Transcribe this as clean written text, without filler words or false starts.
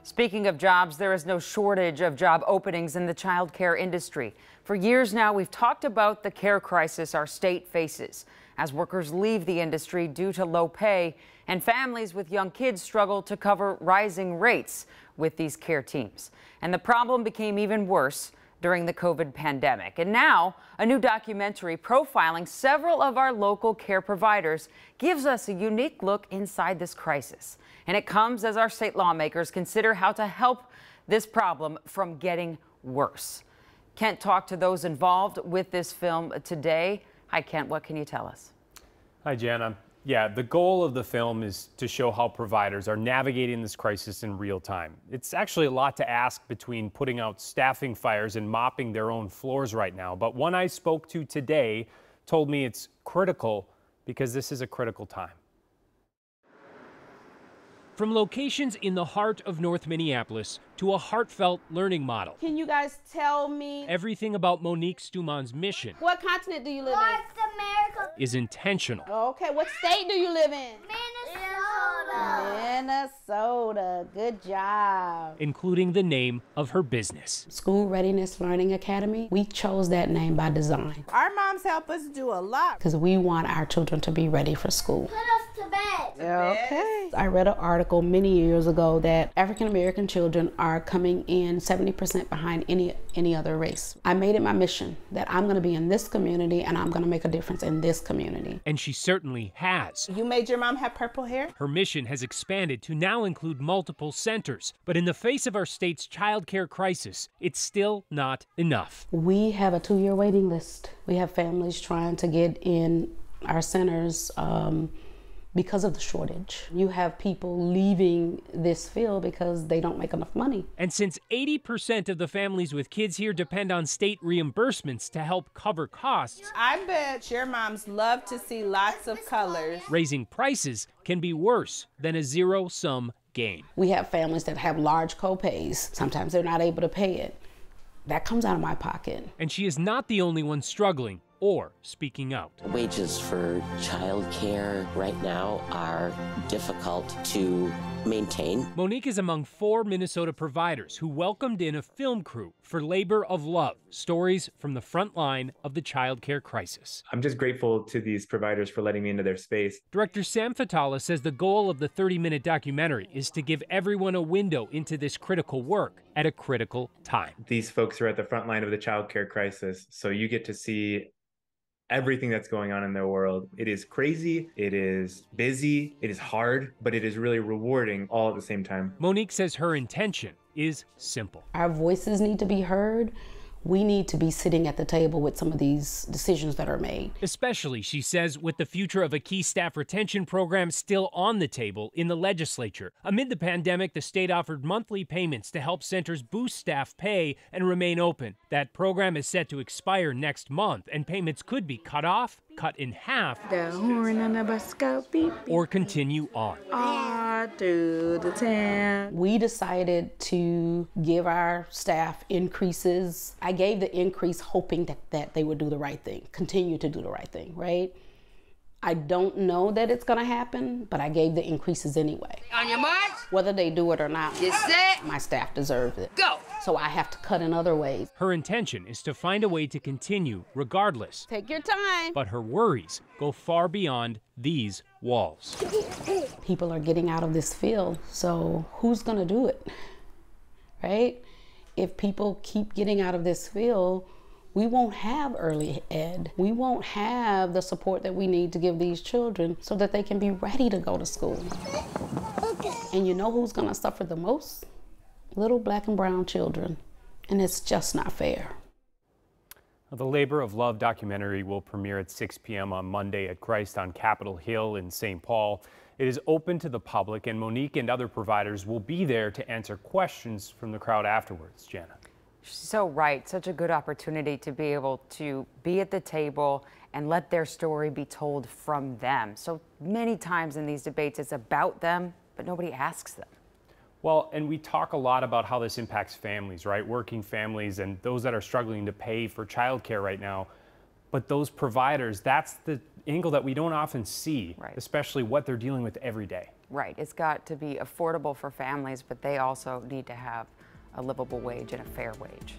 Speaking of jobs, there is no shortage of job openings in the child care industry. For years now, we've talked about the care crisis our state faces as workers leave the industry due to low pay and families with young kids struggle to cover rising rates with these care teams. And the problem became even worse during the COVID pandemic. And now a new documentary profiling several of our local care providers gives us a unique look inside this crisis. And it comes as our state lawmakers consider how to help this problem from getting worse. Kent talked to those involved with this film today. Hi, Kent, what can you tell us? Hi, Jana. Yeah, the goal of the film is to show how providers are navigating this crisis in real time. It's actually a lot to ask between putting out staffing fires and mopping their own floors right now. But one I spoke to today told me it's critical because this is a critical time. From locations in the heart of North Minneapolis to a heartfelt learning model. Can you guys tell me everything about Monique Stuman's mission? What continent do you live in? Is intentional. Okay, what state do you live in? Minnesota. Minnesota. Good job. Including the name of her business. School Readiness Learning Academy. We chose that name by design. Our moms help us do a lot. Because we want our children to be ready for school. Put us to bed. Okay. I read an article many years ago that African American children are coming in 70% behind any other race. I made it my mission that I'm going to be in this community and I'm going to make a difference in this community. And she certainly has. You made your mom have purple hair? Her mission has expanded to now include multiple centers. But in the face of our state's child care crisis, it's still not enough. We have a 2-year waiting list. We have families trying to get in our centers because of the shortage. You have people leaving this field because they don't make enough money. And since 80% of the families with kids here depend on state reimbursements to help cover costs, I bet your moms love to see lots of colors. Raising prices can be worse than a zero-sum game. We have families that have large co-pays. Sometimes they're not able to pay it. That comes out of my pocket. And she is not the only one struggling or speaking out. Wages for childcare right now are difficult to maintain. Monique is among 4 Minnesota providers who welcomed in a film crew for Labor of Love, stories from the front line of the child care crisis. I'm just grateful to these providers for letting me into their space. Director Sam Fatala says the goal of the 30-minute documentary is to give everyone a window into this critical work at a critical time. These folks are at the front line of the child care crisis, so you get to see everything that's going on in their world. It is crazy, it is busy, it is hard, but it is really rewarding all at the same time. Monique says her intention is simple. Our voices need to be heard. We need to be sitting at the table with some of these decisions that are made. Especially, she says, with the future of a key staff retention program still on the table in the legislature. Amid the pandemic, the state offered monthly payments to help centers boost staff pay and remain open. That program is set to expire next month, and payments could be cut off, cut in half, the horn on the bus go beep, beep, or continue on. To the town. We decided to give our staff increases. I gave the increase hoping that they would do the right thing, continue to do the right thing, right? I don't know that it's gonna happen, but I gave the increases anyway. On your march. Whether they do it or not, Get set. My staff deserves it. Go. So I have to cut in other ways. Her intention is to find a way to continue regardless. Take your time. But her worries go far beyond these walls. People are getting out of this field, so who's gonna do it, right? If people keep getting out of this field, we won't have early ed. We won't have the support that we need to give these children so that they can be ready to go to school. And you know who's gonna suffer the most? Little black and brown children. And it's just not fair. The Labor of Love documentary will premiere at 6 p.m. on Monday at Christ on Capitol Hill in St. Paul. It is open to the public, and Monique and other providers will be there to answer questions from the crowd afterwards. Jana. She's so right. Such a good opportunity to be able to be at the table and let their story be told from them. So many times in these debates, it's about them, but nobody asks them. Well, and we talk a lot about how this impacts families, right? Working families and those that are struggling to pay for childcare right now. But those providers, that's the angle that we don't often see, right, especially what they're dealing with every day. Right. It's got to be affordable for families, but they also need to have a livable wage and a fair wage.